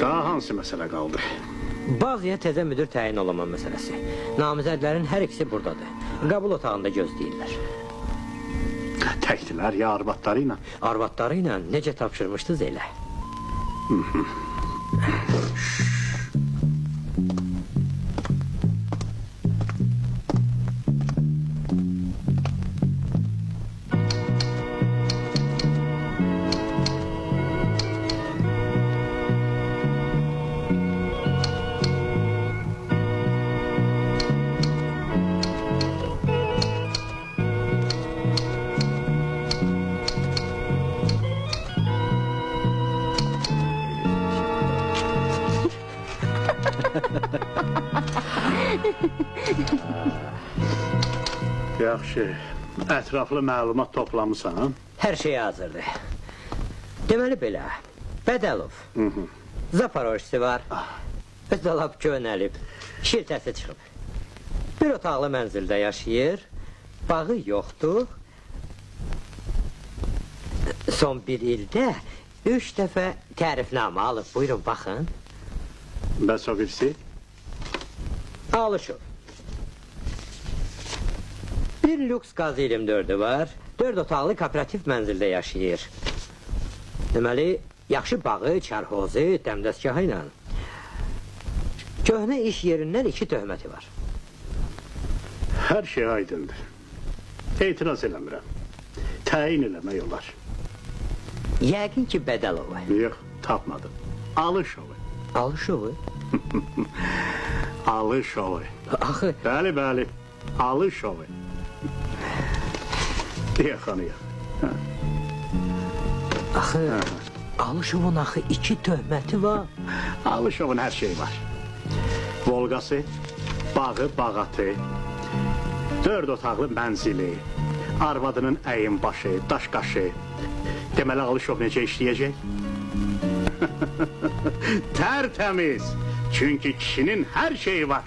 Daha hansı məsələ qaldı? Bazıya təzə müdür təyin olunma məsələsi. Namizədlərin hər ikisi buradadır. Qəbul otağında gözləyirlər. Təkdilər ya arvadları ilə? Arvadları ilə necə tapşırmışdınız elə? Yaxşı, ətraflı məlumat toplamısan? Hər şey hazırdır. Deməli belə, Bədəlov, Zaporojsi var, Özdalab könəlib, şirtəsi çıxıb. Bir otaqlı mənzildə yaşayır, bağı yoxdur. Son bir ildə 3 dəfə tərifnamə alıb, buyurun baxın. Bəs o birisi? Alışıb. Bir lüks qaz 24'ü var, 4 otaqlı kooperativ mənzildə yaşayır. Deməli, yaxşı bağı, çarhozu, dəmdəstgahı ilə. Köhnə iş yerindən 2 töhməti var. Hər şey aydındır. Etiraz eləmirəm. Təyin eləmək olar. Yəqin ki, Bədəlovu. Yox, tapmadım. Alışovu. Alışovu? Alışovu. Axı... Bəli, bəli. Alışovu. Yaxanı yox. Axı... Alışovun axı 2 töhməti var. Alışovun hər şeyi var. Volqası, bağı, bağatı, 4 otaqlı mənzili, arvadının əyin başı, daşqaşı. Deməli, Alışov necə işləyəcək? Tərtəmiz. Çünki kişinin hər şeyi var.